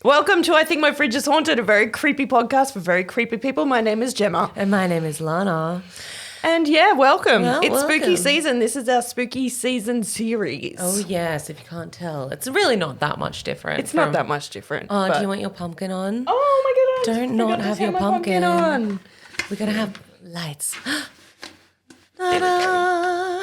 Welcome to I Think My Fridge is Haunted, a very creepy podcast for very creepy people. My name is Gemma. And my name is Lana. And yeah, welcome. It's welcome. spooky season. This is our spooky season series. Oh, yes, if you can't tell. It's really not that much different. It's not that much different. Oh, do you want your pumpkin on? Oh my God. Don't not have your pumpkin on. We're going to have lights. Ta-da!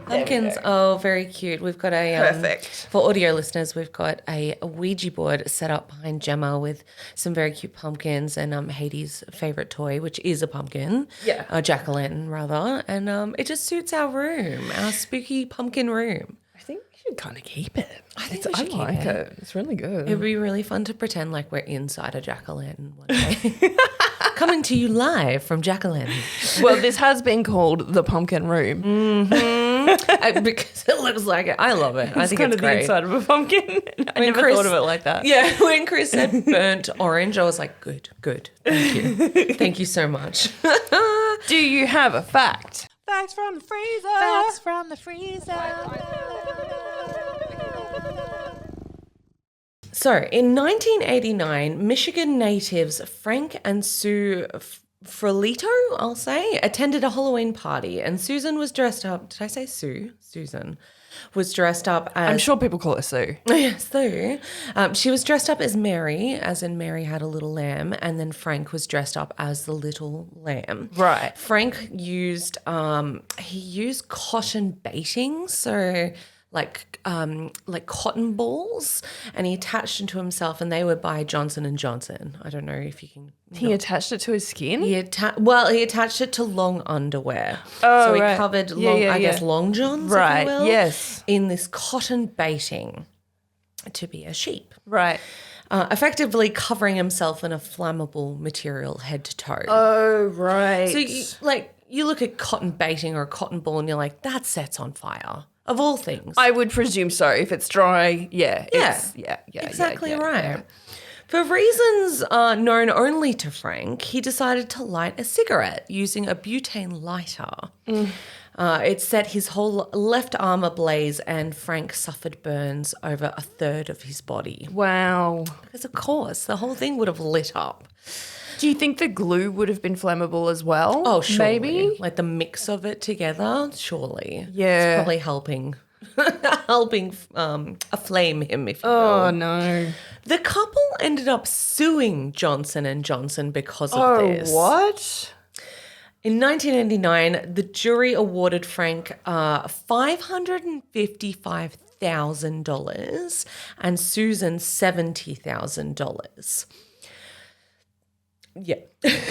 Pumpkins, oh, very cute. We've got a Perfect. For audio listeners, we've got a Ouija board set up behind Gemma with some very cute pumpkins and Hades' favorite toy, which is a pumpkin. Yeah. A jack-o'-lantern, rather. And it just suits our room, our spooky pumpkin room. I think we should kind of keep it. I think we should I like keep it. It's really good. It'd be really fun to pretend like we're inside a jack-o'-lantern one day. Coming to you live from jack-o'-lantern. Well, this has been called the Pumpkin Room. Because it looks like it. I love it. I think kind it's of the great. inside of a pumpkin. I never thought of it like that. Yeah, when Chris said burnt orange, I was like, good. Thank you. Thank you so much. Do you have a fact? Facts from the freezer. So, in 1989, Michigan natives Frank and Sue Frolito, I'll say, attended a Halloween party, and Susan was dressed up. Did I say Sue? Susan was dressed up as... I'm sure people call her Sue. Yes, Sue. She was dressed up as Mary, as in Mary had a little lamb, and then Frank was dressed up as the little lamb. Right. Frank used cotton baiting, so like cotton balls, and he attached them to himself, and they were by Johnson & Johnson. I don't know if you can... He attached it to his skin? He attached it to long underwear. Oh, so he right. covered Yeah, guess long johns, Right, if you will, yes. in this cotton baiting to be a sheep. Right. Effectively covering himself in a flammable material head to toe. Oh, right. So you look at cotton baiting or a cotton ball and you're like, that sets on fire. Of all things. I would presume so. If it's dry, yeah. Exactly right. Yeah. For reasons known only to Frank, he decided to light a cigarette using a butane lighter. It set his whole left arm ablaze, and Frank suffered burns over a third of his body. Wow. Because, of course, the whole thing would have lit up. Do you think the glue would have been flammable as well? Oh, surely. Maybe? Like the mix of it together, surely. Yeah. It's probably helping aflame him, if you will. Oh, no. The couple ended up suing Johnson & Johnson because of this. Oh, what? In 1989, the jury awarded Frank $555,000 and Susan $70,000. Yeah.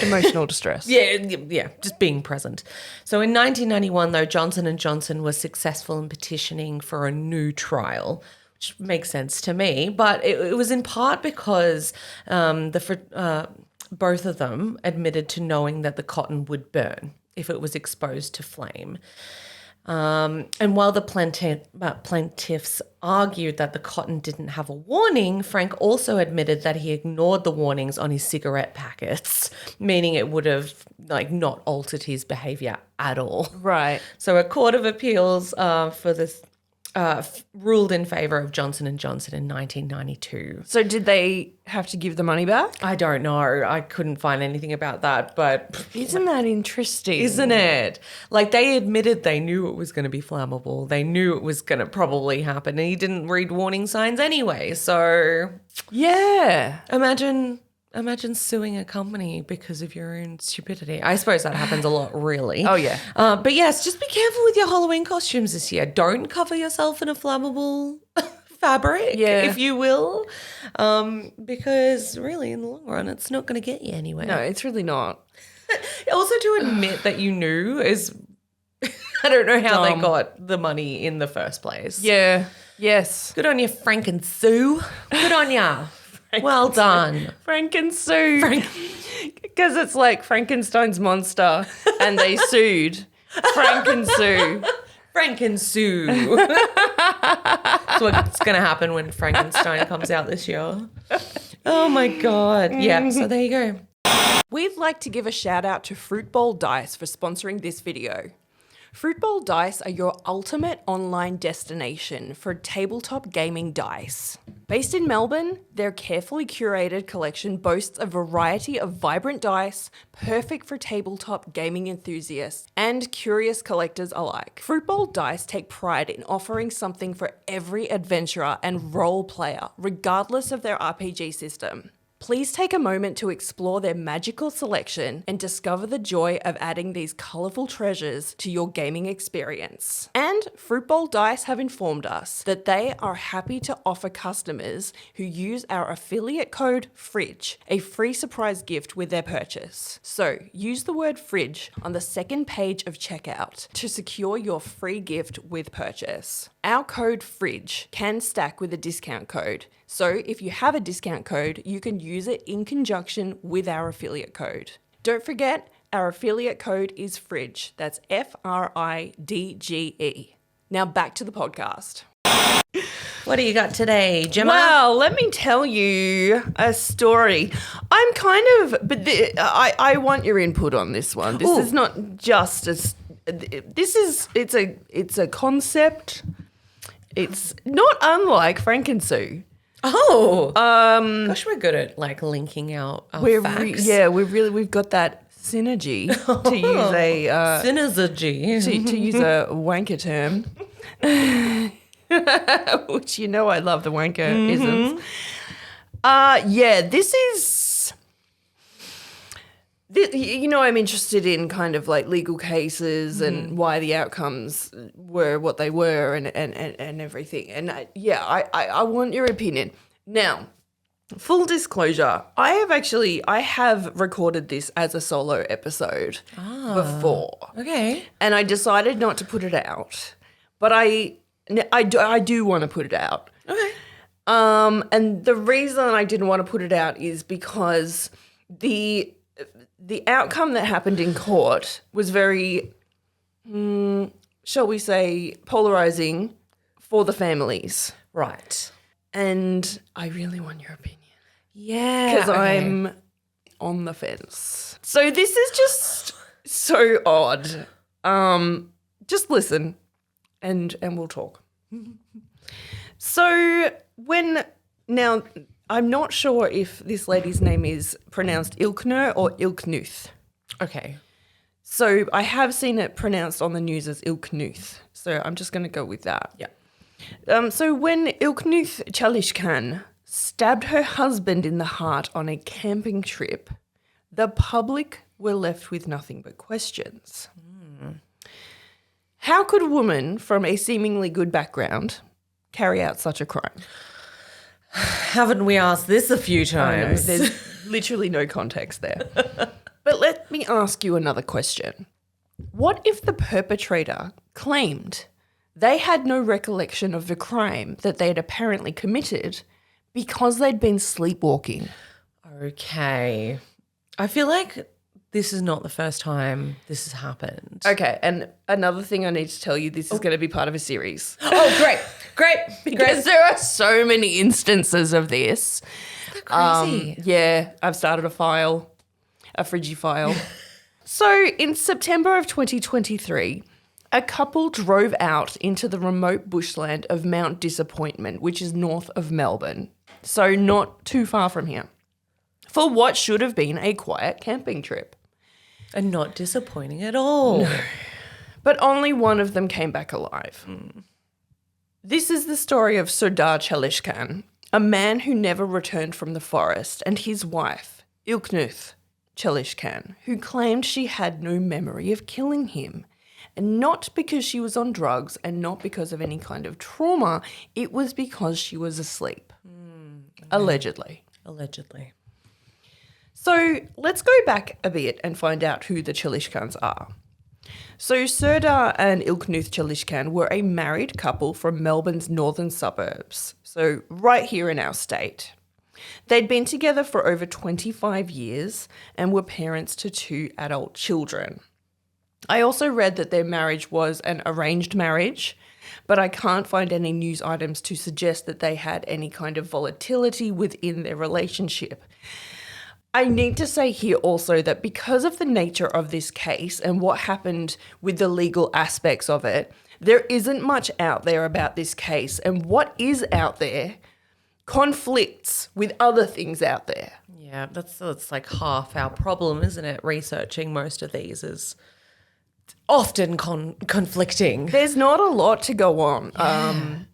Emotional distress. Yeah, just being present. So in 1991, though, Johnson & Johnson was successful in petitioning for a new trial, which makes sense to me, but it was in part because both of them admitted to knowing that the cotton would burn if it was exposed to flame. And while the plaintiffs argued that the cotton didn't have a warning, Frank also admitted that he ignored the warnings on his cigarette packets, meaning it would have not altered his behavior at all. Right. So a court of appeals for this ruled in favor of Johnson & Johnson in 1992. So did they have to give the money back? I don't know. I couldn't find anything about that, but... Isn't that interesting? Isn't it? Like, they admitted they knew it was going to be flammable. They knew it was going to probably happen, and he didn't read warning signs anyway. So Yeah. imagine suing a company because of your own stupidity. I suppose that happens a lot, really. Oh, yeah. But yes, just be careful with your Halloween costumes this year. Don't cover yourself in a flammable fabric, if you will, because really, in the long run, it's not going to get you anywhere. No, it's really not. Also, to admit that you knew is, I don't know how Dumb. they got the money in the first place. Yeah. Yes. Good on you, Frank and Sue. Good on ya. Well done. Frank and Sue. Because it's like Frankenstein's monster and they sued Frank and Sue. Frank and Sue. That's what's going to happen when Frankenstein comes out this year. Oh, my God. Yeah, so there you go. We'd like to give a shout out to Fruit Bowl Dice for sponsoring this video. Fruit Bowl Dice are your ultimate online destination for tabletop gaming dice. Based in Melbourne, their carefully curated collection boasts a variety of vibrant dice, perfect for tabletop gaming enthusiasts and curious collectors alike. Fruit Bowl Dice take pride in offering something for every adventurer and role player, regardless of their RPG system. Please take a moment to explore their magical selection and discover the joy of adding these colourful treasures to your gaming experience. And Fruit Bowl Dice have informed us that they are happy to offer customers who use our affiliate code FRIDGE a free surprise gift with their purchase. So use the word FRIDGE on the second page of checkout to secure your free gift with purchase. Our code FRIDGE can stack with a discount code. So if you have a discount code, you can use it in conjunction with our affiliate code. Don't forget, our affiliate code is FRIDGE. That's FRIDGE. Now back to the podcast. What do you got today, Gemma? Well, let me tell you a story. I'm kind of, but I want your input on this one. This is not just it's a concept. It's not unlike Frank and Sue. Oh, gosh, we're good at like linking out our facts. We've got that synergy to use a synergy to use a wanker term, which I love the wanker isms. This is. I'm interested in kind of like legal cases and why the outcomes were what they were and everything. And I want your opinion. Now, full disclosure, I have recorded this as a solo episode before. Okay. And I decided not to put it out. But I do want to put it out. Okay. And the reason I didn't want to put it out is because the outcome that happened in court was very, shall we say, polarizing for the families. Right. And I really want your opinion. Yeah. Because I'm on the fence. So this is just so odd. Just listen and we'll talk. So now I'm not sure if this lady's name is pronounced Ilkner or Ilknuth. Okay. So I have seen it pronounced on the news as Ilknuth. So I'm just going to go with that. Yeah. So when Ilknuth Chalishkan stabbed her husband in the heart on a camping trip, the public were left with nothing but questions. How could a woman from a seemingly good background carry out such a crime? Haven't we asked this a few times? There's literally no context there. But let me ask you another question. What if the perpetrator claimed they had no recollection of the crime that they had apparently committed because they'd been sleepwalking? Okay. I feel like this is not the first time this has happened. Okay, and another thing I need to tell you, this is going to be part of a series. Oh, great. Because there are so many instances of this. Isn't that crazy? Yeah, I've started a Friggy file. So in September of 2023, a couple drove out into the remote bushland of Mount Disappointment, which is north of Melbourne. So not too far from here, for what should have been a quiet camping trip. And not disappointing at all. No. But only one of them came back alive. This is the story of Sardar Chalishkan, a man who never returned from the forest, and his wife, Ilknuth Chalishkan, who claimed she had no memory of killing him. And not because she was on drugs and not because of any kind of trauma, it was because she was asleep. Allegedly. So let's go back a bit and find out who the Chalishkans are. So Sardar and Ilknuth Chalishkan were a married couple from Melbourne's northern suburbs, so right here in our state. They'd been together for over 25 years and were parents to 2 adult children. I also read that their marriage was an arranged marriage, but I can't find any news items to suggest that they had any kind of volatility within their relationship. I need to say here also that because of the nature of this case and what happened with the legal aspects of it, there isn't much out there about this case. And what is out there conflicts with other things out there. Yeah, that's like half our problem, isn't it? Researching most of these is often conflicting. There's not a lot to go on. And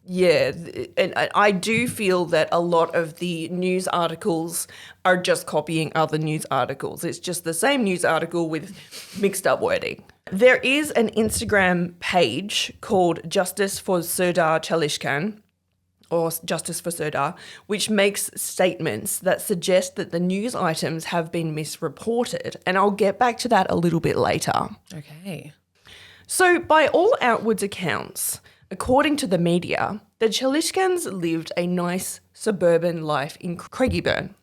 I do feel that a lot of the news articles are just copying other news articles. It's just the same news article with mixed up wording. There is an Instagram page called Justice for Serdar Chalishkan, or Justice for Serdar, which makes statements that suggest that the news items have been misreported. And I'll get back to that a little bit later. Okay. So by all outwards accounts, according to the media, the Chalishkans lived a nice suburban life in Craigieburn.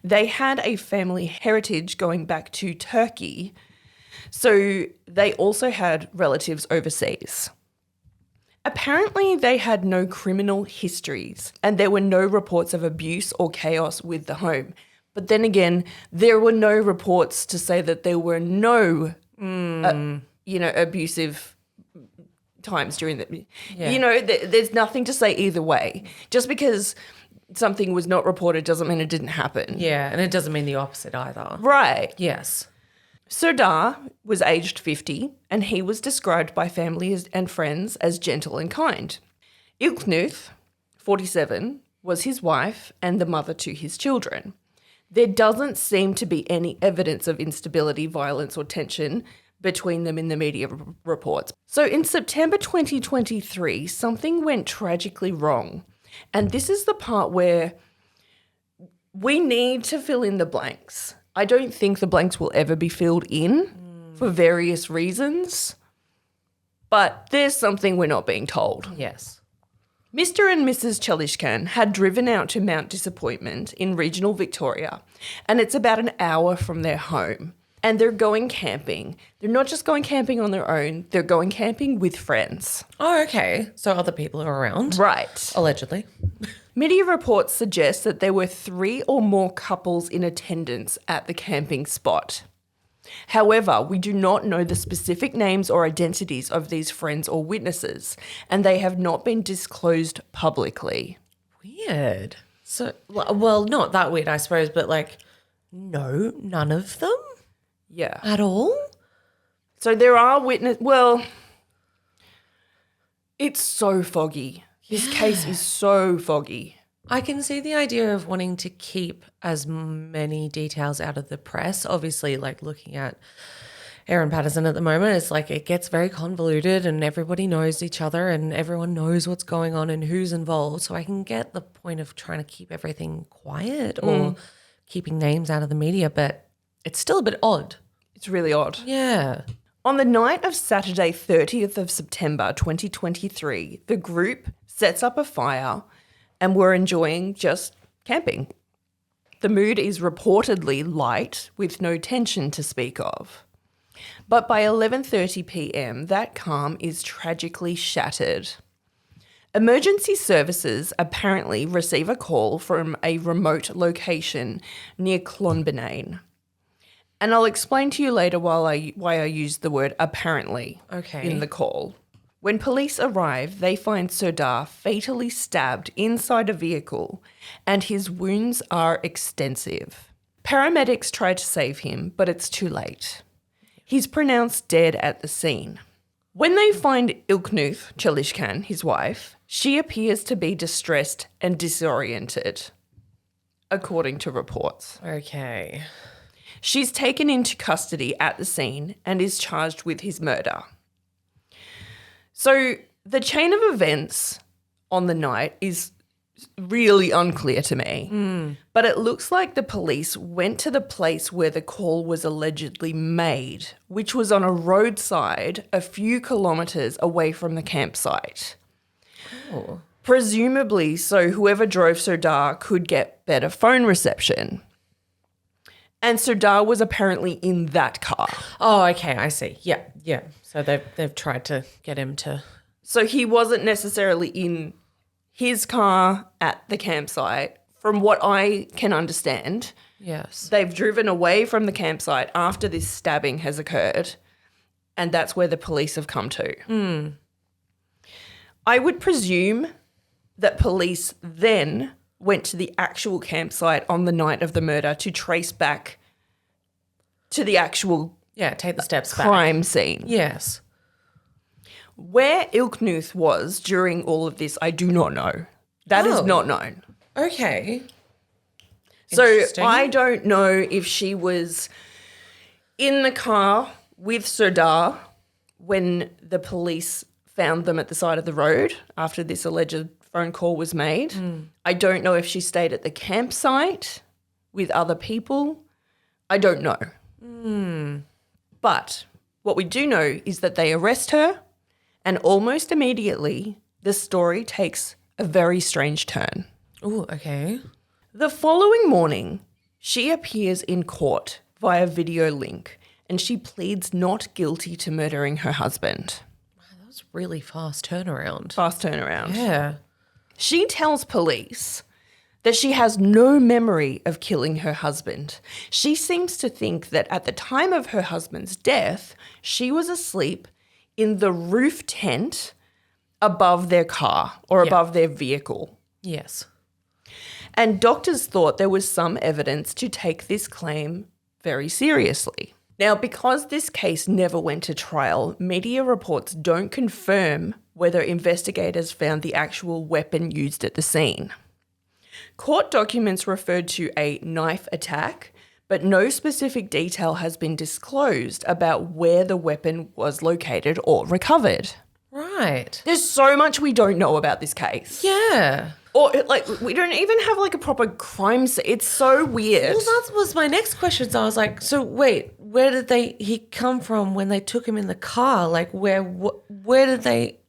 They had a family heritage going back to Turkey, so they also had relatives overseas. Apparently, they had no criminal histories and there were no reports of abuse or chaos with the home. But then again, there were no reports to say that there were no, abusive times during the, there's nothing to say either way. Just because something was not reported doesn't mean it didn't happen. Yeah, and it doesn't mean the opposite either. Right. Yes. Serdar was aged 50 and he was described by family and friends as gentle and kind. Ilknuth, 47, was his wife and the mother to his children. There doesn't seem to be any evidence of instability, violence or tension between them in the media reports. So in September 2023, something went tragically wrong. And this is the part where we need to fill in the blanks. I don't think the blanks will ever be filled in for various reasons, but there's something we're not being told. Yes. Mr. and Mrs. Chalishkan had driven out to Mount Disappointment in regional Victoria, and it's about an hour from their home. And they're going camping. They're not just going camping on their own, they're going camping with friends. Oh, okay. So other people are around. Right. Allegedly. Media reports suggest that there were 3 or more couples in attendance at the camping spot. However, we do not know the specific names or identities of these friends or witnesses, and they have not been disclosed publicly. Weird. So, well, not that weird, I suppose, but like, no, none of them Yeah. at all? So there are well, it's so foggy. This case is so foggy. I can see the idea of wanting to keep as many details out of the press. Obviously, like looking at Aaron Patterson at the moment, it's like it gets very convoluted and everybody knows each other and everyone knows what's going on and who's involved. So I can get the point of trying to keep everything quiet or keeping names out of the media, but it's still a bit odd. It's really odd. Yeah. On the night of Saturday, 30th of September 2023, the group sets up a fire and were enjoying just camping. The mood is reportedly light with no tension to speak of. But by 11:30 p.m, that calm is tragically shattered. Emergency services apparently receive a call from a remote location near Clonbinane. And I'll explain to you later why I used the word apparently in the call. When police arrive, they find Serdar fatally stabbed inside a vehicle and his wounds are extensive. Paramedics try to save him, but it's too late. He's pronounced dead at the scene. When they find Ilknuth Chalishkan, his wife, she appears to be distressed and disoriented, according to reports. Okay. She's taken into custody at the scene and is charged with his murder. So the chain of events on the night is really unclear to me, but it looks like the police went to the place where the call was allegedly made, which was on a roadside a few kilometres away from the campsite. Oh. Presumably so whoever drove Serdar could get better phone reception. And Serdar was apparently in that car. Oh, okay, I see. Yeah. So they've tried to get him to... So he wasn't necessarily in his car at the campsite. From what I can understand, Yes. they've driven away from the campsite after this stabbing has occurred, and that's where the police have come to. I would presume that police then went to the actual campsite on the night of the murder to trace back to the actual take the steps back. crime scene. Yes. Where Ilknuth was during all of this, I do not know. That is not known. Okay. So Interesting. I don't know if she was in the car with Serdar when the police found them at the side of the road after this alleged phone call was made. I don't know if she stayed at the campsite with other people. I don't know. But what we do know is that they arrest her, and almost immediately the story takes a very strange turn. Oh, okay. The following morning, she appears in court via video link, and she pleads not guilty to murdering her husband. That was really fast turnaround. Fast turnaround. Yeah. She tells police that she has no memory of killing her husband. She seems to think that at the time of her husband's death, she was asleep in the roof tent above their car or above their vehicle. Yes. And doctors thought there was some evidence to take this claim very seriously. Now, because this case never went to trial, media reports don't confirm whether investigators found the actual weapon used at the scene. Court documents referred to a knife attack, but no specific detail has been disclosed about where the weapon was located or recovered. Right. There's so much we don't know about this case. Yeah. Or, like, we don't even have, like, a proper crime scene. It's so weird. Well, that was my next question. So I was like, so wait, where did he come from when they took him in the car? Like, where did they,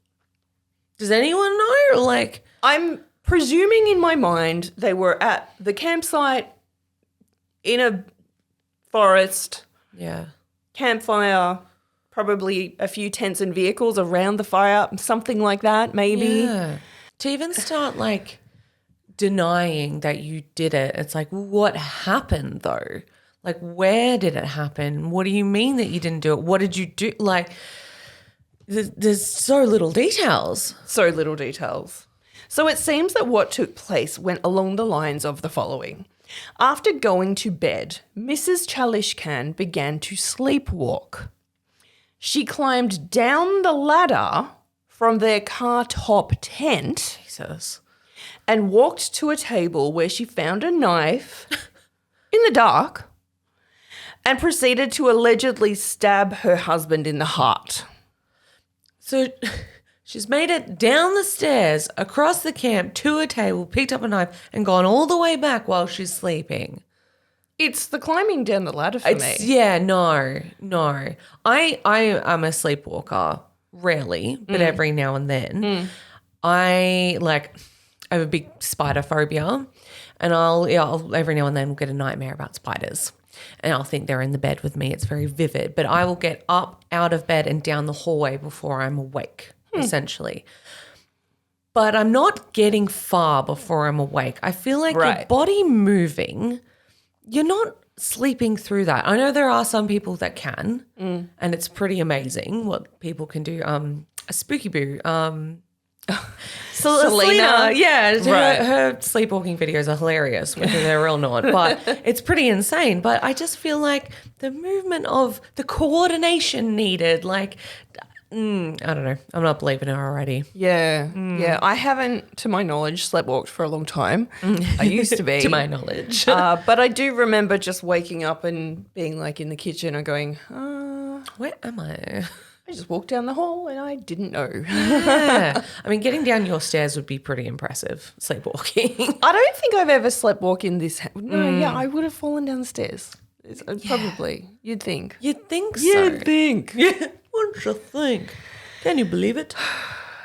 does anyone know? Like, I'm presuming in my mind they were at the campsite in a forest, yeah. campfire, probably a few tents and vehicles around the fire, something like that, maybe. Yeah. To even start, like, denying that you did it, it's like, what happened, though? Like, where did it happen? What do you mean that you didn't do it? What did you do? Like, there's so little details. So little details. So it seems that what took place went along the lines of the following. After going to bed, Mrs. Chalishkan began to sleepwalk. She climbed down the ladder from their car top tent Jesus. and walked to a table where she found a knife in the dark and proceeded to allegedly stab her husband in the heart. So she's made it down the stairs, across the camp, to a table, picked up a knife, and gone all the way back while she's sleeping. It's the climbing down the ladder for me. Yeah, no. I am a sleepwalker, rarely, but every now and then. I have a big spider phobia, and I'll every now and then get a nightmare about spiders. And I'll think they're in the bed with me. It's very vivid. But I will get up out of bed and down the hallway before I'm awake, essentially. But I'm not getting far before I'm awake. I feel like your body moving, you're not sleeping through that. I know there are some people that can, and it's pretty amazing what people can do. A spooky boo. Selena, yeah, her sleepwalking videos are hilarious, whether they're real or not, but it's pretty insane. But I just feel like the movement of the coordination needed, like, I don't know. I'm not believing it already. Yeah, yeah. I haven't, to my knowledge, sleepwalked for a long time. I used to be. To my knowledge. But I do remember just waking up and being like in the kitchen and going, Where am I? I just walked down the hall and I didn't know. Yeah. I mean, getting down your stairs would be pretty impressive, sleepwalking. I don't think I've ever sleepwalked in this. No, yeah, I would have fallen down the stairs. Probably. You'd think. You'd think so. You'd think. Yeah. Wouldn't you think? Can you believe it?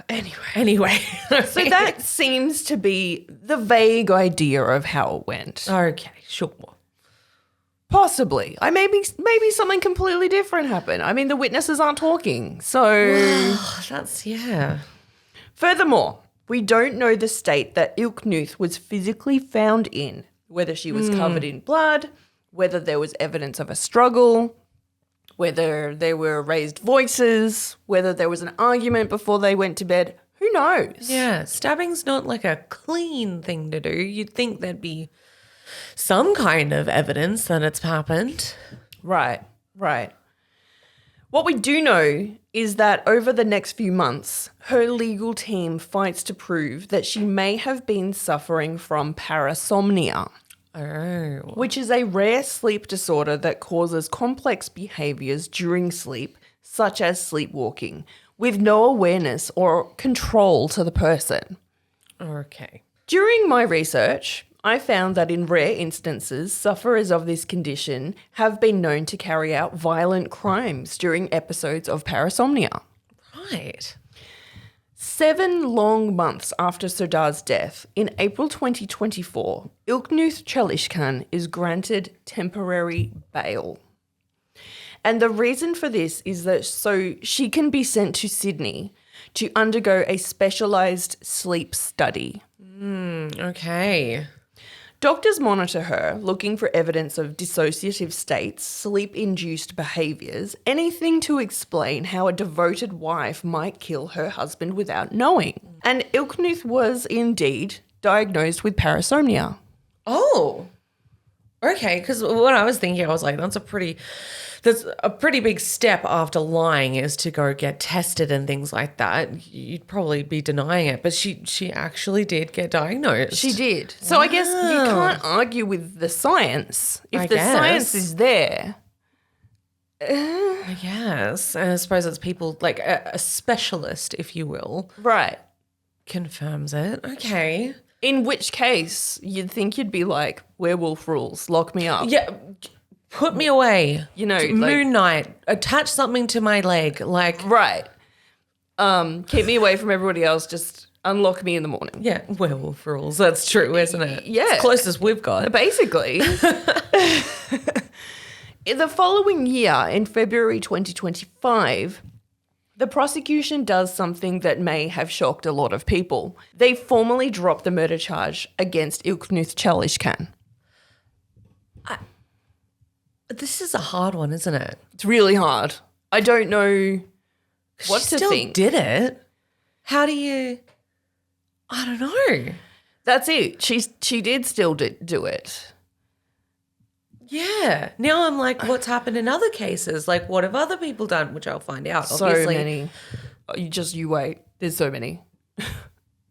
Anyway. So that seems to be the vague idea of how it went. Okay, sure. Possibly. Maybe something completely different happened. I mean, the witnesses aren't talking. So That's, yeah. Furthermore, we don't know the state that Ilknuth was physically found in, whether she was covered in blood, whether there was evidence of a struggle, whether there were raised voices, whether there was an argument before they went to bed. Who Who knows? Yeah, stabbing's not like a clean thing to do. You'd think there'd be some kind of evidence that it's happened. Right. What we do know is that over the next few months, her legal team fights to prove that she may have been suffering from parasomnia, which is a rare sleep disorder that causes complex behaviors during sleep, such as sleepwalking, with no awareness or control to the person. Okay. During my research, I found that in rare instances, sufferers of this condition have been known to carry out violent crimes during episodes of parasomnia. Right. 7 long months after Serdar's death, in April 2024, Ilknooth Chalishkan is granted temporary bail. And the reason for this is that so she can be sent to Sydney to undergo a specialised sleep study. Okay. Doctors monitor her, looking for evidence of dissociative states, sleep-induced behaviours, anything to explain how a devoted wife might kill her husband without knowing. And Ilknooth was indeed diagnosed with parasomnia. Oh. Okay, because what I was thinking, I was like, that's a pretty big step after lying is to go get tested and things like that. You'd probably be denying it, but she actually did get diagnosed. She did. So I guess you can't argue with the science. If the science is there. I guess. And I suppose it's people, like a specialist, if you will. Right. Confirms it. Okay. In which case, you'd think you'd be like, werewolf rules, lock me up. Yeah. Put me away. You know, Moon Knight. Attach something to my leg. Like. Right. Keep me away from everybody else. Just unlock me in the morning. Yeah. Werewolf rules. That's true, isn't it? Yeah. It's the closest we've got. Basically. In the following year, in February 2025, the prosecution does something that may have shocked a lot of people. They formally drop the murder charge against Ilknooth Chalishkan. This is a hard one, isn't it? It's really hard. I don't know what she to still think. Did it? How do you? I don't know. That's it. She did still do it. Yeah. Now I'm like, what's happened in other cases? Like, what have other people done? Which I'll find out. So Obviously. many. You wait. There's so many.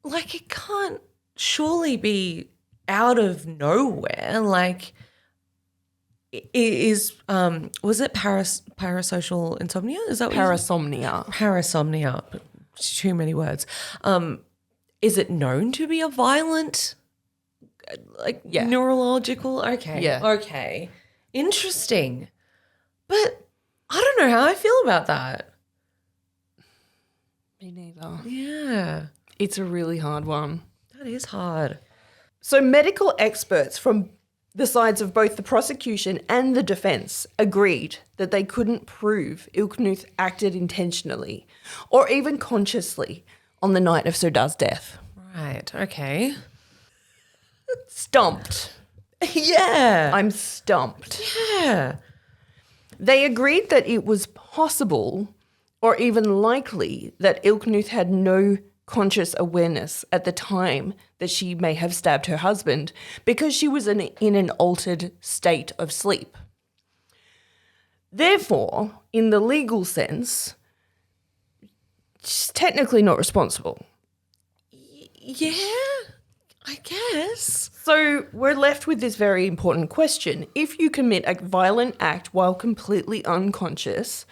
Like, it can't surely be out of nowhere. Like, was it parasocial insomnia? Is that what Parasomnia. Parasomnia. Too many words. Is it known to be a violent, neurological? Okay. Yeah. Okay. Interesting. But I don't know how I feel about that. Me neither. Yeah. It's a really hard one. That is hard. So medical experts from the sides of both the prosecution and the defence agreed that they couldn't prove Ilknooth acted intentionally or even consciously on the night of Serdar's death. Right. Okay. Stumped. Yeah. I'm stumped. Yeah. They agreed that it was possible or even likely that Ilknooth had no conscious awareness at the time that she may have stabbed her husband because she was in an altered state of sleep. Therefore, in the legal sense, she's technically not responsible. Yeah, I guess. So we're left with this very important question. If you commit a violent act while completely unconscious,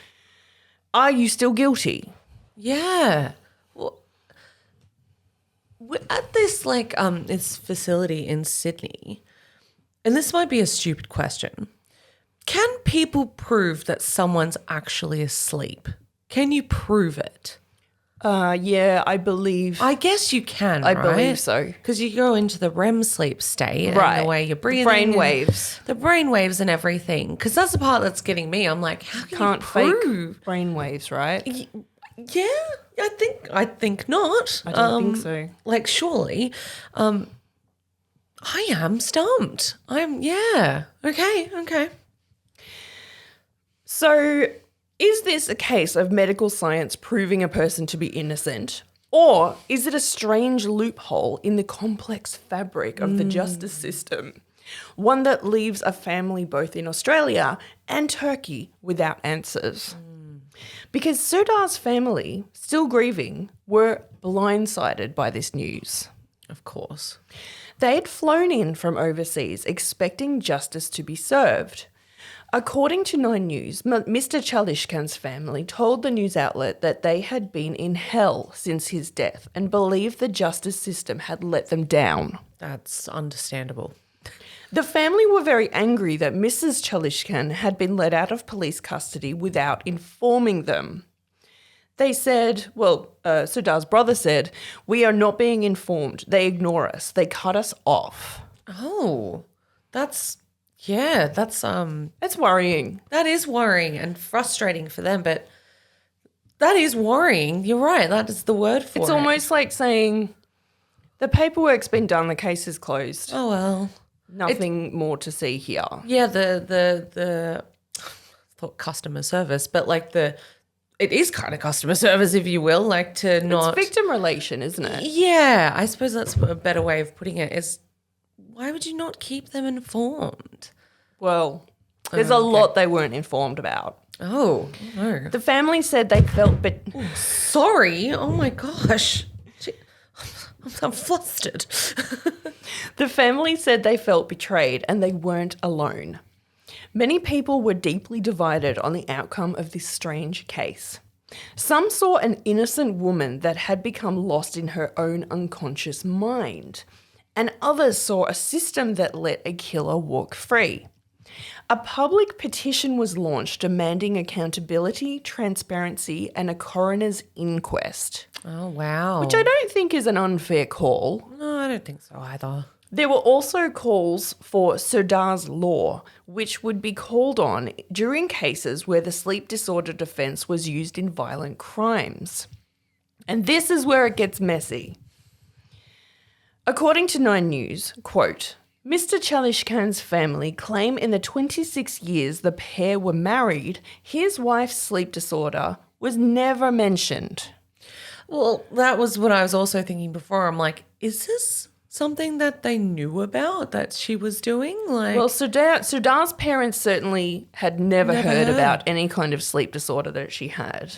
are you still guilty? Yeah. Well, we're at this this facility in Sydney, and this might be a stupid question. Can people prove that someone's actually asleep? Can you prove it? Yeah, I believe. I guess you can, I right? believe so. Because you go into the REM sleep state Right. and the way you're breathing. Brain waves. The brain waves and everything. Because that's the part that's getting me. I'm like, how can Can't you prove? fake brain waves, right? Yeah, I think not. I don't think so. Like, surely. I am stumped. Okay. So is this a case of medical science proving a person to be innocent, Or is it a strange loophole in the complex fabric of the justice system? One that leaves a family both in Australia and Turkey without answers. Because Serdar's family, still grieving, were blindsided by this news. Of course. They had flown in from overseas expecting justice to be served. According to Nine News, Mr. Chalishkan's family told the news outlet that they had been in hell since his death and believed the justice system had let them down. That's understandable. The family were very angry that Mrs. Chalishkan had been let out of police custody without informing them. They said, Serdar's brother said, "We are not being informed. They ignore us. They cut us off." Oh, that's It's worrying. that is worrying and frustrating for them, but that is worrying. You're right. That is the word for it. It's almost like saying, the paperwork's been done, the case is closed. Oh, well. Nothing more to see here. Yeah, the I thought customer service, but like it is kind of customer service, if you will, like to not. It's victim relation, isn't it? Yeah, I suppose that's a better way of putting it is why would you not keep them informed? Well, there's a lot they weren't informed about. Oh, no. The family said they felt Sorry. Oh, my gosh. I'm flustered. The family said they felt betrayed and they weren't alone. Many people were deeply divided on the outcome of this strange case. Some saw an innocent woman that had become lost in her own unconscious mind, and others saw a system that let a killer walk free. A public petition was launched demanding accountability, transparency, and a coroner's inquest. Oh, wow. Which I don't think is an unfair call. No, I don't think so either. There were also calls for Serdar's law, which would be called on during cases where the sleep disorder defence was used in violent crimes. And this is where it gets messy. According to Nine News, quote, Mr. Chalishkan's family claim in the 26 years the pair were married, his wife's sleep disorder was never mentioned. Well, that was what I was also thinking before. I'm like, is this something that they knew about that she was doing? Like, Well, Serdar's parents certainly had never heard about any kind of sleep disorder that she had.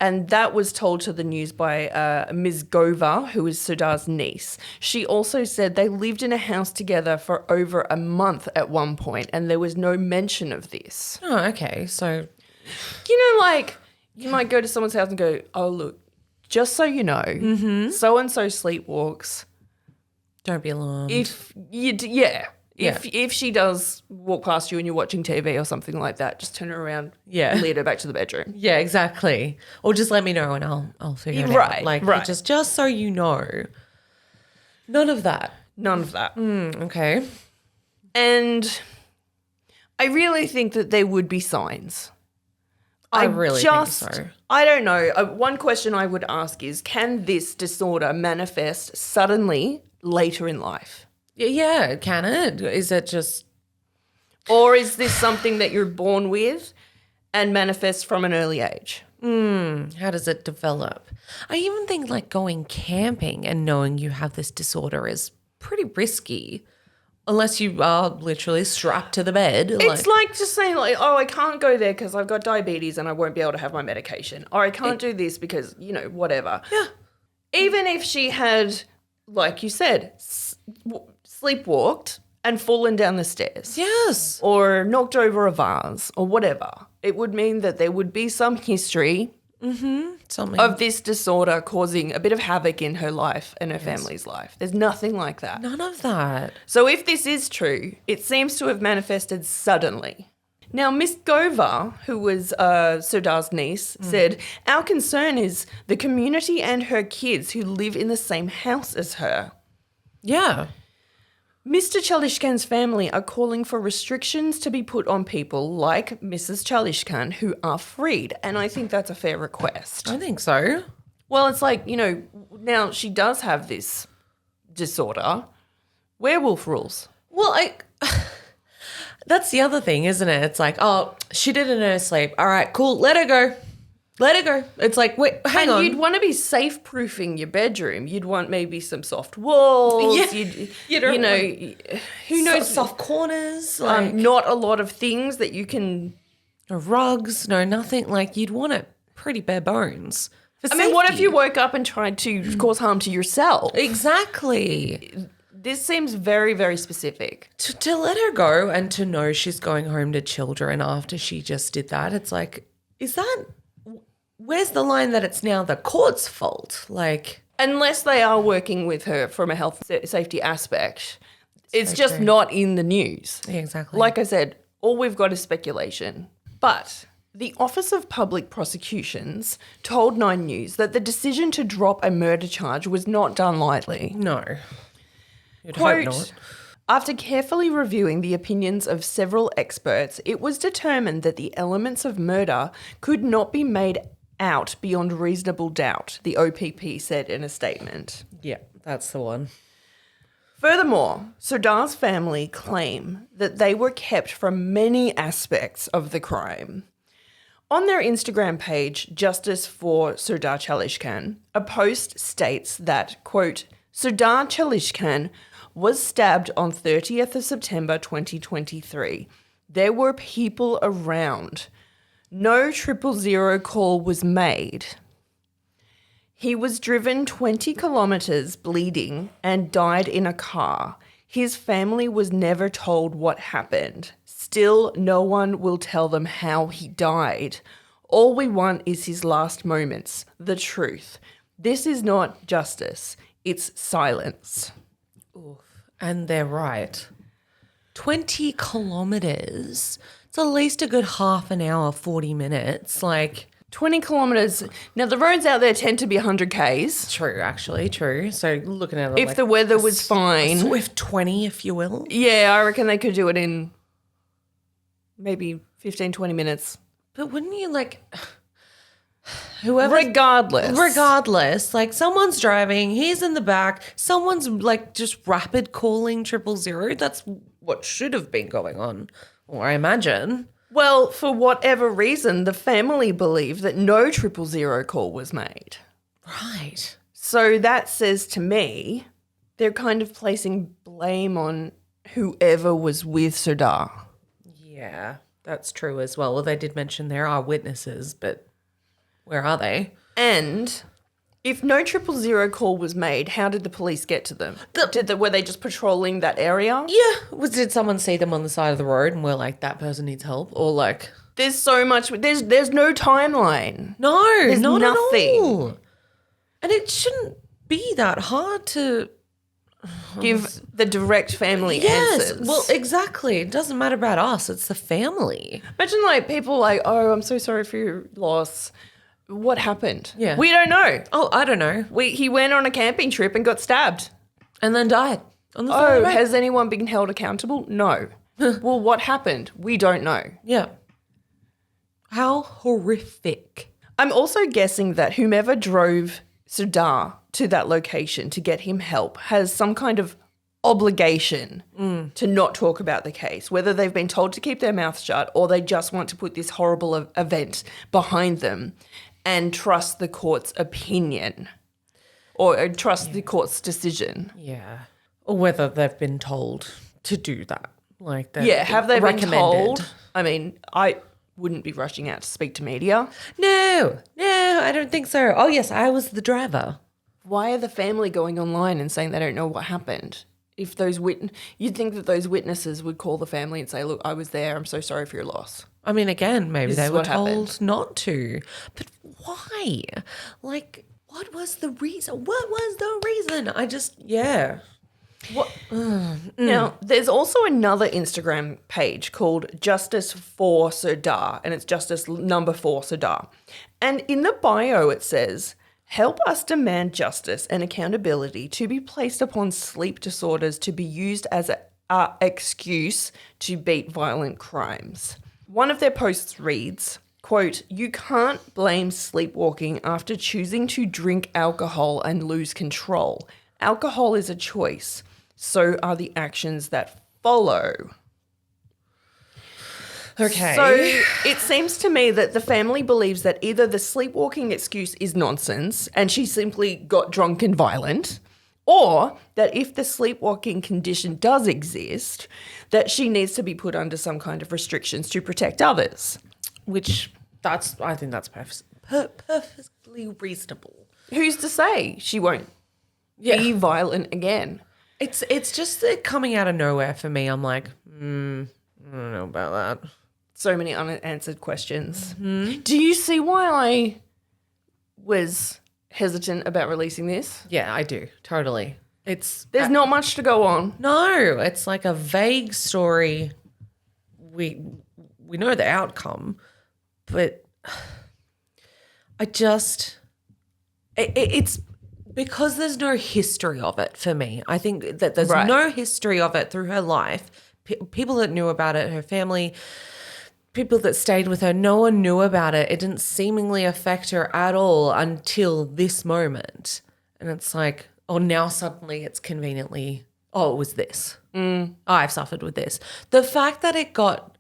And that was told to the news by Ms. Gova, who is Serdar's niece. She also said they lived in a house together for over a month at one point, and there was no mention of this. oh, okay. So, You know, like, you might go to someone's house and go, oh, look, just so you know, so-and-so sleepwalks. don't be alarmed. If she does walk past you and you're watching TV or something like that, just turn her around, lead her back to the bedroom. Yeah, exactly. Or just let me know and I'll figure it Right, out. Like, right. just so you know. None of that. None of that. Okay. And I really think that there would be signs. I really think so. I don't know. One question I would ask is, can this disorder manifest suddenly later in life? Yeah, can it? Is it just... Or is this something that you're born with and manifests from an early age? How does it develop? I even think like going camping and knowing you have this disorder is pretty risky unless you are literally strapped to the bed. It's like just saying like, oh, I can't go there because I've got diabetes and I won't be able to have my medication. Or I can't do this because, whatever. Yeah. Even if she had, like you said, sleepwalked and fallen down the stairs. Yes. Or knocked over a vase or whatever. It would mean that there would be some history Something. of this disorder causing a bit of havoc in her life and her family's life. There's nothing like that. None of that. So if this is true, it seems to have manifested suddenly. Now, Miss Gova, who was Serdar's niece, said, our concern is the community and her kids who live in the same house as her. Yeah. Mr. Chalishkan's family are calling for restrictions to be put on people like Mrs. Chalishkan who are freed, and I think that's a fair request. I think so. Well, it's like, now she does have this disorder. Werewolf rules. Well, that's the other thing, isn't it? It's like, oh, she did it in her sleep. All right, cool, let her go. Let it go. It's like, wait, hang on. You'd want to be safe-proofing your bedroom. You'd want maybe some soft walls. Yeah. Who knows? Soft corners. Like, Not a lot of things that you can... no rugs, no nothing. Like, you'd want it pretty bare bones. I mean, what if you woke up and tried to cause harm to yourself? Exactly. This seems very, very specific. To let her go and to know she's going home to children after she just did that, it's like, where's the line that it's now the court's fault? Like, Unless they are working with her from a health safety aspect, it's so just true. not in the news. Yeah, exactly. Like I said, all we've got is speculation. But the Office of Public Prosecutions told Nine News that the decision to drop a murder charge was not done lightly. no. You'd hope not. Quote, after carefully reviewing the opinions of several experts, it was determined that the elements of murder could not be made out beyond reasonable doubt, the OPP said in a statement. Yeah, that's the one. Furthermore, Sardar's family claim that they were kept from many aspects of the crime. On their Instagram page, Justice for Sardar Chalishkan, a post states that, quote, Sardar Chalishkan was stabbed on 30th of September 2023. There were people around. No 000 call was made. He was driven 20 kilometres bleeding and died in a car. His family was never told what happened. Still, no one will tell them how he died. All we want is his last moments, the truth. This is not justice. It's silence. And they're right. 20 kilometres. It's at least a good half an hour, 40 minutes. Like, 20 kilometres. Now, the roads out there tend to be 100 Ks. true, actually, true. So looking at it If like the weather a was fine. Swift 20, if you will. Yeah, I reckon they could do it in maybe 15, 20 minutes. But wouldn't you like whoever Regardless. like someone's driving, he's in the back, someone's like just rapid calling 000. That's what should have been going on, or I imagine. Well, for whatever reason, the family believe that no 000 call was made. Right. So that says to me they're kind of placing blame on whoever was with Sardar. Yeah, that's true as well. Well, they did mention there are witnesses, but where are they? And if no 000 call was made, how did the police get to them? Were they just patrolling that area? Yeah. Did someone see them on the side of the road and we're like, that person needs help? Or like, There's so much. There's no timeline. no, There's not nothing. at all. And it shouldn't be that hard to Give the direct family answers. Well, exactly. It doesn't matter about us. It's the family. Imagine like people like, oh, I'm so sorry for your loss. What happened? Yeah. We don't know. Oh, I don't know. He went on a camping trip and got stabbed. And then died on the side of Oh, the road. has anyone been held accountable? No. Well, what happened? We don't know. Yeah. How horrific. I'm also guessing that whomever drove Sardar to that location to get him help has some kind of obligation to not talk about the case, whether they've been told to keep their mouth shut or they just want to put this horrible event behind them and trust the court's opinion or trust the court's decision. Yeah. Or whether they've been told to do that. Like that. Yeah, have they been recommended. told? I mean, I wouldn't be rushing out to speak to media. No, I don't think so. Oh, yes, I was the driver. Why are the family going online and saying they don't know what happened? If those you'd think that those witnesses would call the family and say, look, I was there. I'm so sorry for your loss. I mean, again, maybe This they is were what told happened. not to. But why? Like, what was the reason? I just, yeah. What? Now, there's also another Instagram page called Justice for Sardar, and it's Justice number 4 Sardar. And in the bio it says, help us demand justice and accountability to be placed upon sleep disorders to be used as an excuse to beat violent crimes. One of their posts reads, quote, you can't blame sleepwalking after choosing to drink alcohol and lose control. Alcohol is a choice. So are the actions that follow. Okay. So it seems to me that the family believes that either the sleepwalking excuse is nonsense and she simply got drunk and violent, or that if the sleepwalking condition does exist, that she needs to be put under some kind of restrictions to protect others. I think that's perfectly reasonable. Who's to say she won't be violent again? It's just coming out of nowhere for me. I'm like, I don't know about that. So many unanswered questions. Mm-hmm. Do you see why I was hesitant about releasing this? Yeah, I do. Totally. There's not much to go on. No, it's like a vague story. We know the outcome, but it's because there's no history of it for me. I think that there's no history of it through her life. People that knew about it, her family, people that stayed with her, no one knew about it. It didn't seemingly affect her at all until this moment. And it's like, oh, now suddenly it's conveniently, it was this. I've suffered with this. The fact that it got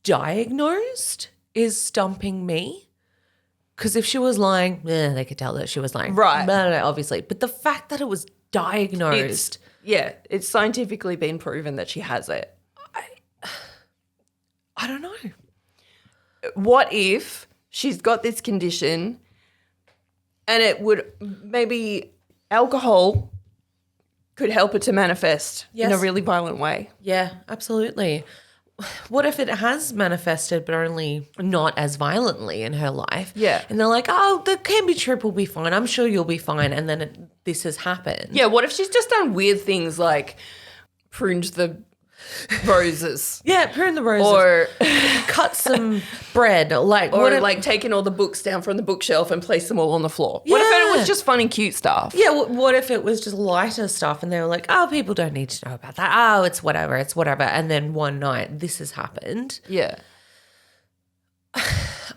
diagnosed is stumping me. Because if she was lying, they could tell that she was lying. Right. Obviously. But the fact that it was diagnosed. It's scientifically been proven that she has it. I don't know. What if she's got this condition and it would maybe alcohol could help it to manifest in a really violent way? Yeah, absolutely. What if it has manifested but only not as violently in her life? Yeah. And they're like, the Canby trip will be fine. I'm sure you'll be fine. And then this has happened. Yeah, what if she's just done weird things like pruned the roses? Yeah, prune the roses. Or cut some bread. Like taking all the books down from the bookshelf and place them all on the floor. What if it was just fun and cute stuff? Yeah, what if it was just lighter stuff and they were like, people don't need to know about that. It's whatever. And then one night this has happened. Yeah.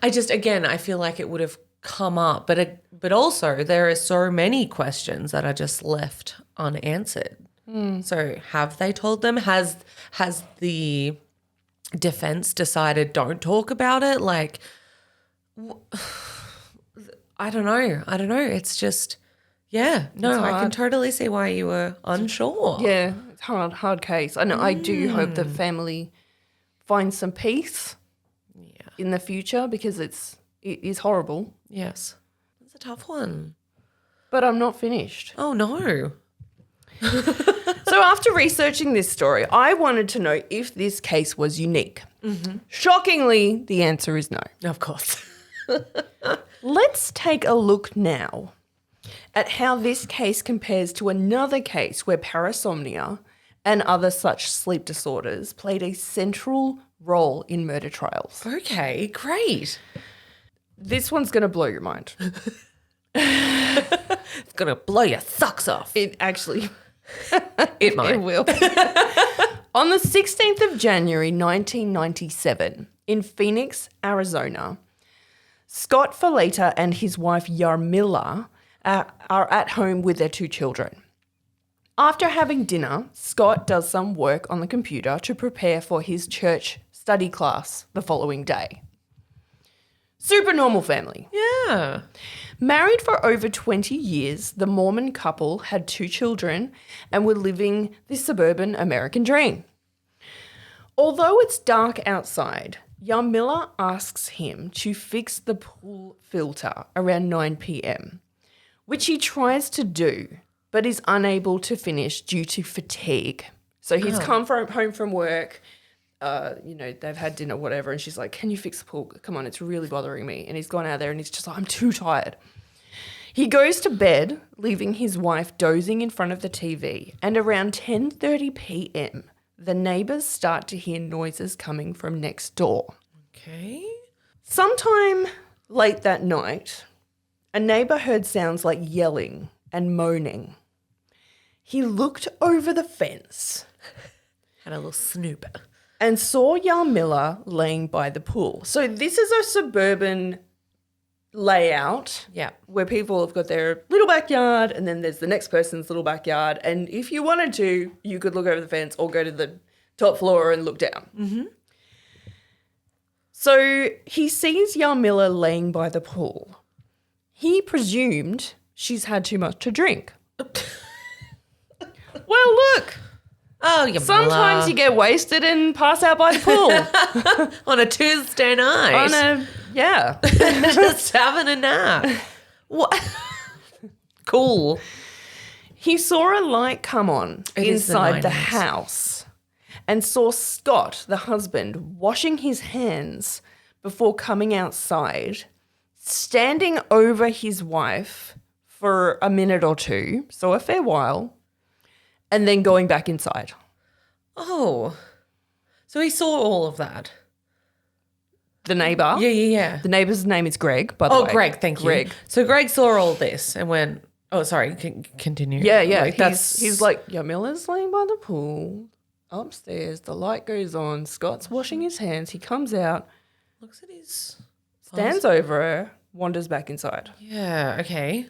I feel like it would have come up. But also there are so many questions that are just left unanswered. So have they told them? Has the defense decided don't talk about it? Like, I don't know. It's just, I can totally see why you were unsure. Yeah, it's hard case. I know. I do hope the family finds some peace in the future because it is horrible. Yes. It's a tough one. But I'm not finished. Oh, no. So after researching this story, I wanted to know if this case was unique. Mm-hmm. Shockingly, the answer is no. Of course. Let's take a look now at how this case compares to another case where parasomnia and other such sleep disorders played a central role in murder trials. Okay, great. This one's going to blow your mind. It's going to blow your socks off. It actually... It might. It will. On the 16th of January 1997, in Phoenix, Arizona, Scott Faleta and his wife Yarmila are at home with their 2 children. After having dinner, Scott does some work on the computer to prepare for his church study class the following day. Super normal family. Yeah. Married for over 20 years, the Mormon couple had 2 children and were living the suburban American dream. Although it's dark outside, Yarmila asks him to fix the pool filter around 9 p.m, which he tries to do, but is unable to finish due to fatigue. So he's come home from work, they've had dinner, whatever, and she's like, can you fix the pool? Come on, it's really bothering me. And he's gone out there and he's just like, I'm too tired. He goes to bed, leaving his wife dozing in front of the TV, and around 10:30 p.m, the neighbours start to hear noises coming from next door. Okay. Sometime late that night, a neighbour heard sounds like yelling and moaning. He looked over the fence. Had a little snoop. And saw Yarmila laying by the pool. So this is a suburban layout where people have got their little backyard and then there's the next person's little backyard. And if you wanted to, you could look over the fence or go to the top floor and look down. Mm-hmm. So he sees Yarmila laying by the pool. He presumed she's had too much to drink. Well, look. Oh, you Sometimes you get wasted and pass out by the pool. on a Tuesday night. Just having a nap. What? Cool. He saw a light come on inside the 90s. house and saw Scott, the husband, washing his hands before coming outside, standing over his wife for a minute or two, so a fair while, and then going back inside. Oh. So he saw all of that. The neighbour. Yeah. The neighbour's name is Greg, by the way. Oh, Greg, thank you. Greg. So Greg saw all this and went, oh, sorry, continue. Yeah. Like, He's like, Yarmila's laying by the pool, upstairs, the light goes on, Scott's washing his hands, he comes out, looks at his... stands over her, wanders back inside. Yeah, okay.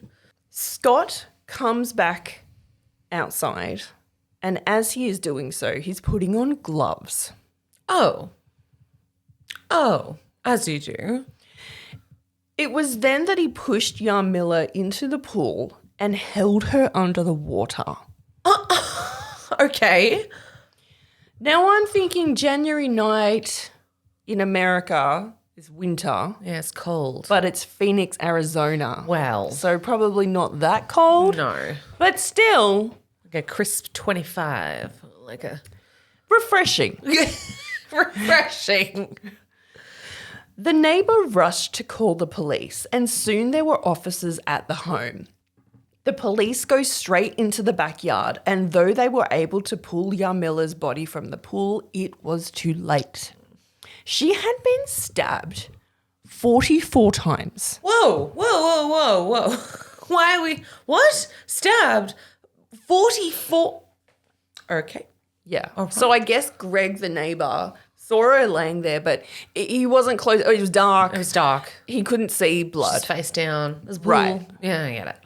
Scott comes back outside, and as he is doing so, he's putting on gloves. Oh, as you do. It was then that he pushed Yarmila into the pool and held her under the water. Okay. Now I'm thinking January night in America is winter, Yeah, it's cold. but it's Phoenix, Arizona. Well, So probably not that cold, no. but still Like a crisp 25. Like a... refreshing. refreshing. The neighbour rushed to call the police, and soon there were officers at the home. The police go straight into the backyard, and though they were able to pull Yarmila's body from the pool, it was too late. She had been stabbed 44 times. Whoa. Why are we... What? Stabbed? 44... Okay. Yeah. All right. So I guess Greg, the neighbour, saw her laying there, but he wasn't close. It was dark. It was dark. He couldn't see blood. Just face down. It was Right. Yeah, I get it.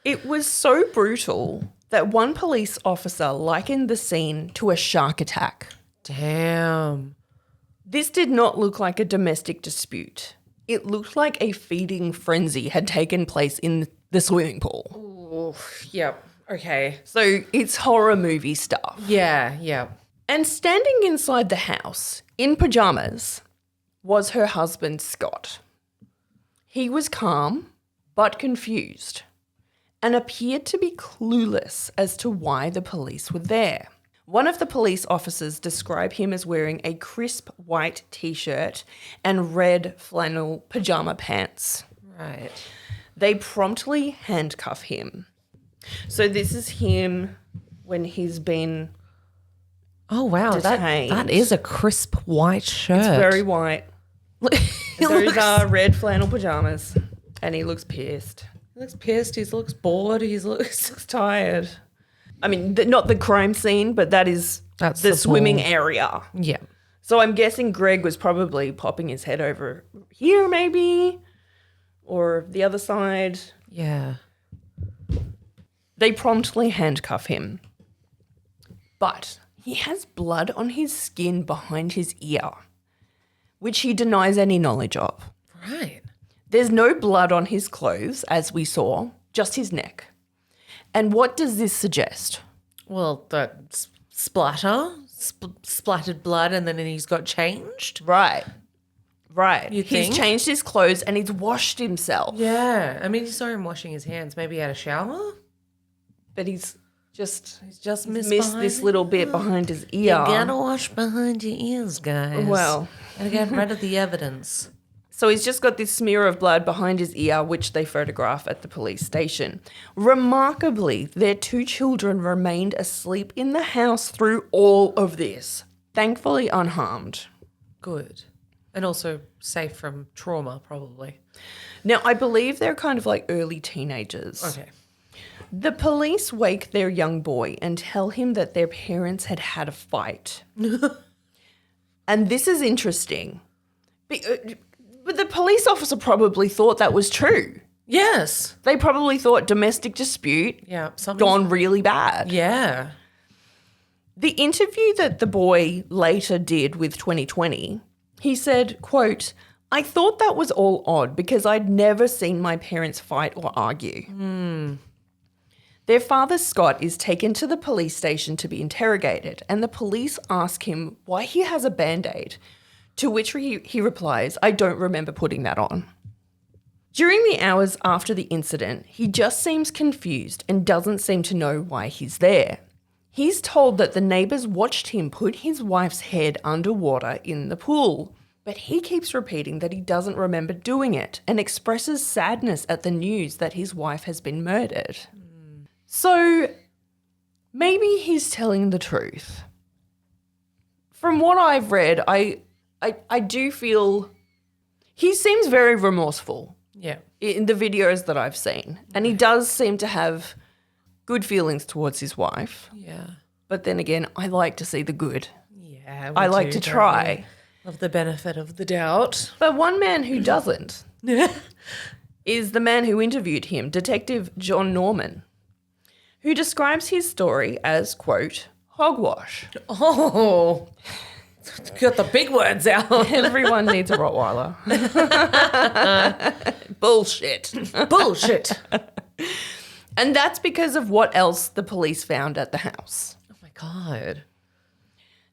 It was so brutal that one police officer likened the scene to a shark attack. Damn. This did not look like a domestic dispute. It looked like a feeding frenzy had taken place in the swimming pool. Yep. Okay. So it's horror movie stuff. Yeah. And standing inside the house, in pajamas, was her husband, Scott. He was calm, but confused, and appeared to be clueless as to why the police were there. One of the police officers described him as wearing a crisp white t-shirt and red flannel pajama pants. Right. They promptly handcuff him. So this is him when he's been Oh, wow. detained. That is a crisp white shirt. very white. He Those looks, are red flannel pajamas, and he looks pissed. he looks pissed. He looks bored. He looks... Tired. I mean, not the crime scene, but that's That's the the swimming pool. area. Yeah. So I'm guessing Greg was probably popping his head over here, maybe, or the other side. Yeah. They promptly handcuff him, but he has blood on his skin behind his ear, which he denies any knowledge of. Right. There's no blood on his clothes, as we saw, just his neck. And what does this suggest? Well, the splattered blood, and then he's got changed. Right. You He's think? changed his clothes and he's washed himself. Yeah. I mean, you saw him washing his hands. Maybe he had a shower. But he's just Missed missed this little bit behind his ear. You gotta wash behind your ears, guys. Well. Gotta get rid of the evidence. So he's just got this smear of blood behind his ear, which they photograph at the police station. Remarkably, their 2 children remained asleep in the house through all of this, thankfully unharmed. Good. And also safe from trauma, probably. Now, I believe they're kind of like early teenagers. Okay. The police wake their young boy and tell him that their parents had had a fight. And this is interesting. But the police officer probably thought that was true. Yes. They probably thought domestic dispute Yeah. Something. gone really bad. Yeah. The interview that the boy later did with 2020 He said, quote, "I thought that was all odd because I'd never seen my parents fight or argue." Their father, Scott, is taken to the police station to be interrogated, and the police ask him why he has a Band-Aid, to which he replies, "I don't remember putting that on." During the hours after the incident, he just seems confused and doesn't seem to know why he's there. He's told that the neighbours watched him put his wife's head underwater in the pool, but he keeps repeating that he doesn't remember doing it and expresses sadness at the news that his wife has been murdered. So maybe he's telling the truth. From what I've read, I do feel he seems very remorseful. Yeah. In the videos that I've seen. And he does seem to have good feelings towards his wife. Yeah. But then again, I like to see the good. Yeah. I like to try. Of the benefit of the doubt. But one man who doesn't is the man who interviewed him, Detective John Norman, who describes his story as, quote, hogwash. Oh, got the big words out. Everyone needs a Rottweiler. Bullshit. Bullshit. And that's because of what else the police found at the house. Oh my God.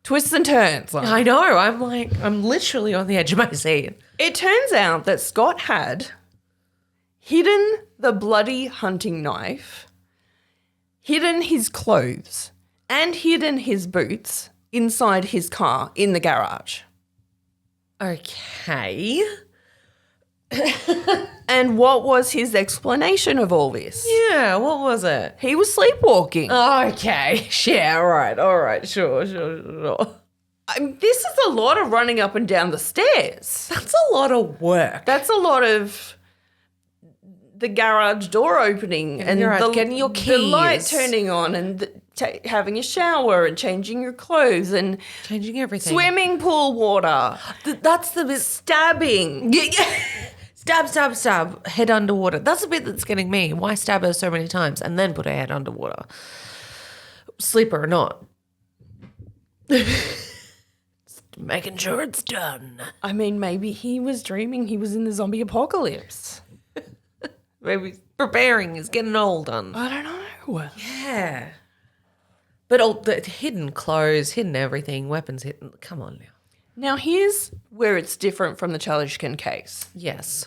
Twists and turns. I know. I'm literally on the edge of my seat. It turns out that Scott had hidden the bloody hunting knife, hidden his clothes, and hidden his boots inside his car in the garage. Okay. And what was his explanation of all this? Yeah, what was it? He was sleepwalking. Okay. Yeah, all right. Sure. I mean, this is a lot of running up and down the stairs. That's a lot of work. That's a lot of the garage door opening and you're right, getting your the light keys. turning on and having a shower and changing your clothes and Changing everything. swimming pool water, That's the bit. stabbing. Stab. Head underwater. That's the bit that's getting me. Why stab her so many times and then put her head underwater? Sleeper or not. Making sure it's done. I mean, maybe he was dreaming he was in the zombie apocalypse. Maybe preparing is getting all done. I don't know. Yeah. But all the hidden clothes, hidden everything, weapons hidden. Come on now. Now, here's where it's different from the Chalishkin case. Yes.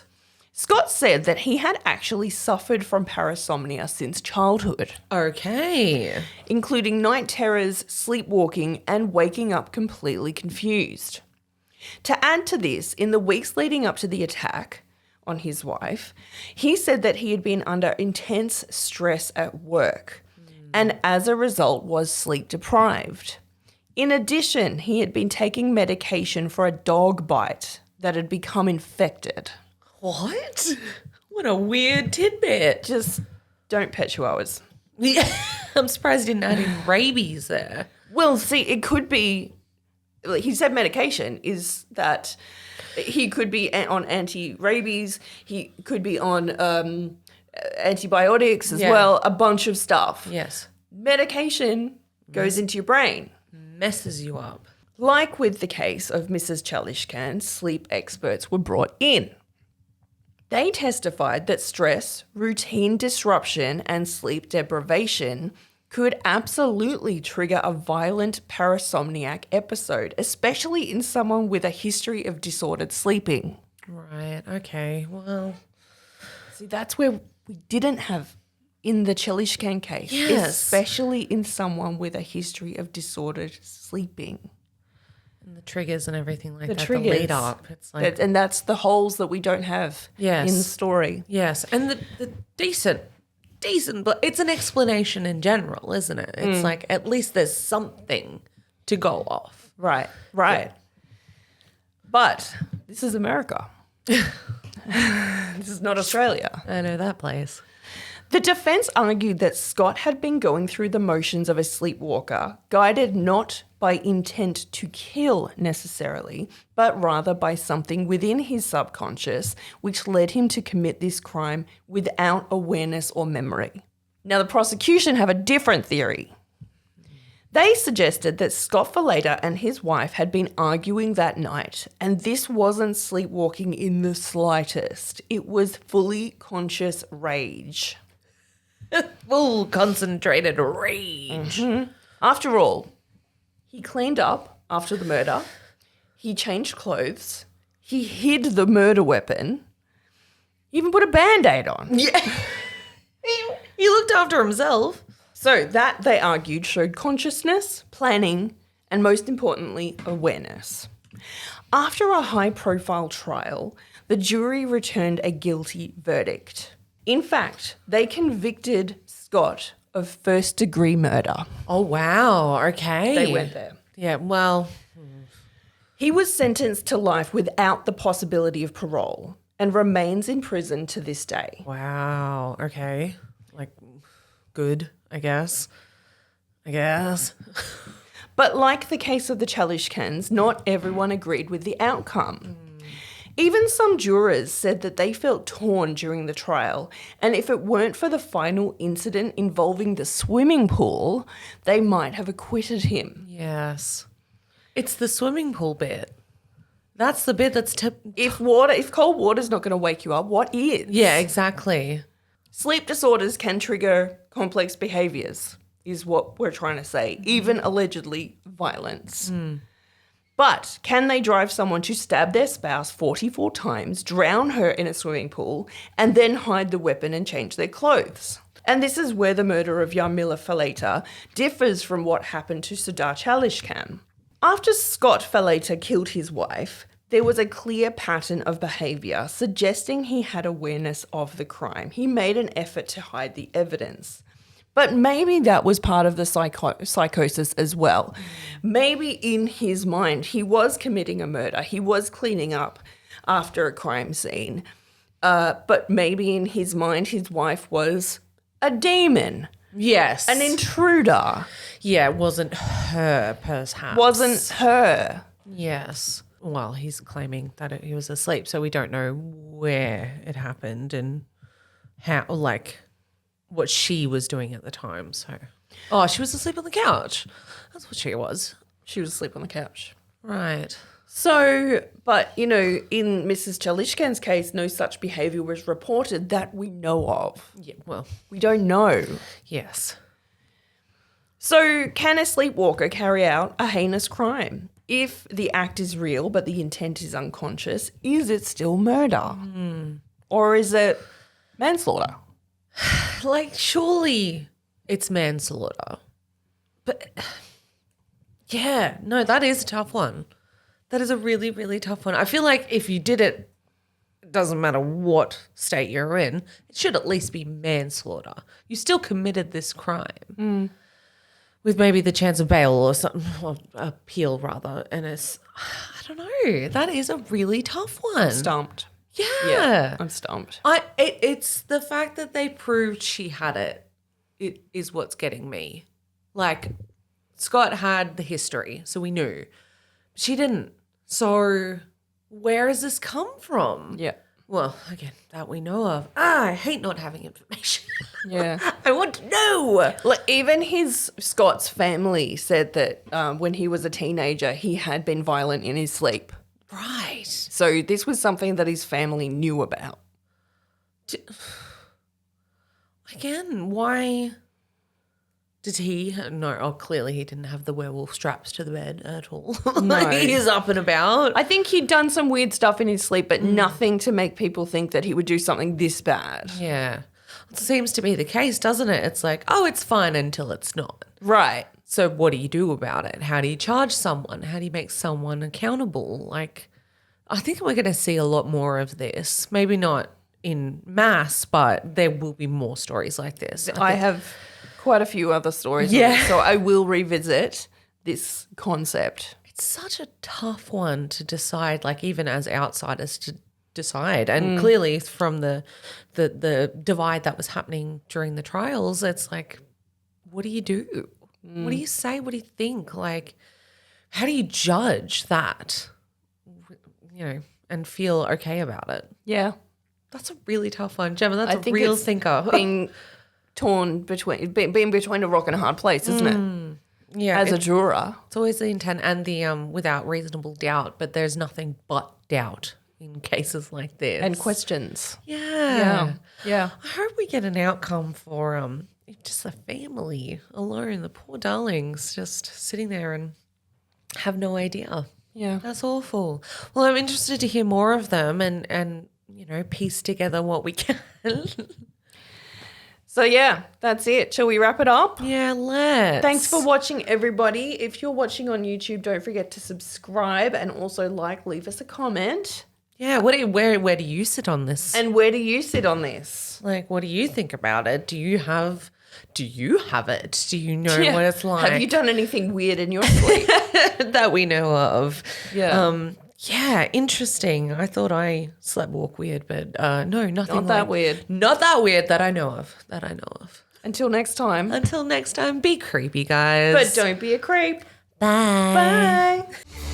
Scott said that he had actually suffered from parasomnia since childhood, Okay. including night terrors, sleepwalking, and waking up completely confused. To add to this, in the weeks leading up to the attack on his wife, he said that he had been under intense stress at work and as a result was sleep deprived. In addition, he had been taking medication for a dog bite that had become infected. What? What a weird tidbit. Just don't pet chihuahuas. Yeah. I'm surprised he didn't add in rabies there. Well, see, it could be, he said medication is that he could be on anti-rabies, he could be on antibiotics as well, a bunch of stuff. Yes. Medication goes into your brain. Messes you up. Like with the case of Mrs. Chalishkin, sleep experts were brought in. They testified that stress, routine disruption, and sleep deprivation could absolutely trigger a violent parasomniac episode, especially in someone with a history of disordered sleeping. Right. Okay. Well. See, that's where we didn't have in the Chalishkin case, Yes. especially in someone with a history of disordered sleeping. And the triggers and everything like The that. triggers. The lead up. It's like. And that's the holes that we don't have Yes. in the story. Yes. And the decent, but it's an explanation in general, isn't it? It's like at least there's something to go off. Right. But this is America. This is not Australia. I know that place. The defense argued that Scott had been going through the motions of a sleepwalker, guided not by intent to kill necessarily, but rather by something within his subconscious which led him to commit this crime without awareness or memory. Now, the prosecution have a different theory. They suggested that Scott Filleta and his wife had been arguing that night, and this wasn't sleepwalking in the slightest. It was fully conscious rage. Full concentrated rage. After all, he cleaned up after the murder, he changed clothes, he hid the murder weapon, he even put a Band-Aid on. Yeah. He looked after himself. So that, they argued, showed consciousness, planning, and most importantly, awareness. After a high-profile trial, the jury returned a guilty verdict. In fact, they convicted Scott of first-degree murder. Oh, wow. Okay. They went there. Yeah, well, He was sentenced to life without the possibility of parole and remains in prison to this day. wow. Okay. Like, good, I guess. But like the case of the Chalishkans, not everyone agreed with the outcome. Even some jurors said that they felt torn during the trial, and if it weren't for the final incident involving the swimming pool, they might have acquitted him. Yes. It's the swimming pool bit. That's the bit that's If cold water's not going to wake you up, what is? Yeah, exactly. Sleep disorders can trigger complex behaviours, is what we're trying to say, even allegedly violence. But can they drive someone to stab their spouse 44 times, drown her in a swimming pool, and then hide the weapon and change their clothes? And this is where the murder of Yarmila Filleta differs from what happened to Sardar Chalishkan. After Scott Filleta killed his wife, there was a clear pattern of behaviour suggesting he had awareness of the crime. He made an effort to hide the evidence. But maybe that was part of the psychosis as well. Maybe in his mind, he was committing a murder. He was cleaning up after a crime scene. But maybe in his mind, his wife was a demon, Yes. an intruder. Yeah, it wasn't her, perhaps. Wasn't her. Yes. Well, he's claiming that he was asleep, so we don't know where it happened and how, like, what she was doing at the time. So, oh, she was asleep on the couch. That's what she was. She was asleep on the couch. Right. So, but, you know, in Mrs. Chalishkan's case, no such behaviour was reported that we know of. Yeah, well, We don't know. yes. So, can a sleepwalker carry out a heinous crime? If the act is real but the intent is unconscious, is it still murder? Or is it manslaughter? Like, surely it's manslaughter. But, yeah, no, that is a tough one. That is a really, really tough one. I feel like if you did it, it doesn't matter what state you're in, it should at least be manslaughter. You still committed this crime. With maybe the chance of bail or something, or appeal rather. And it's, I don't know, that is a really tough one. Stumped. Yeah. I'm stumped. It's the fact that they proved she had it is what's getting me. Like, Scott had the history, so we knew. She didn't. So where has this come from? Yeah. Well, again, that we know of. I hate not having information. Yeah. I want to know. Like, even Scott's family said that when he was a teenager, he had been violent in his sleep. Right. So this was something that his family knew about. Again, why did he? No, clearly he didn't have the werewolf straps to the bed at all. No. He's up and about. I think he'd done some weird stuff in his sleep, but nothing to make people think that he would do something this bad. Yeah. It seems to be the case, doesn't it? It's like, oh, it's fine until it's not. Right. So what do you do about it? How do you charge someone? How do you make someone accountable? Like, I think we're going to see a lot more of this. Maybe not in mass, but there will be more stories like this. I have quite a few other stories. Yeah. On it, so I will revisit this concept. It's such a tough one to decide, like even as outsiders to decide. And clearly from the divide that was happening during the trials, it's like, what do you do? What do you say? What do you think? Like, how do you judge that, you know, and feel okay about it? Yeah. That's a really tough one. Gemma, that's I a think real it's thinker. being torn between, being between a rock and a hard place, isn't it? Yeah, as a juror. it's always the intent and the without reasonable doubt, but there's nothing but doubt in cases like this. And questions. Yeah. Yeah. I hope we get an outcome for just the family alone, the poor darlings just sitting there and have no idea. Yeah. That's awful. Well, I'm interested to hear more of them and piece together what we can. So, yeah, that's it. Shall we wrap it up? Yeah, let's. Thanks for watching, everybody. If you're watching on YouTube, don't forget to subscribe and also leave us a comment. Yeah, where do you sit on this? And where do you sit on this? Like, what do you think about it? Do you have it? Do you know what it's like? Have you done anything weird in your sleep? that we know of? Yeah. Yeah, interesting. I thought I sleepwalk weird, but no, nothing. Not that weird. Not that weird that I know of. Until next time. Until next time, be creepy, guys. But don't be a creep. Bye. Bye.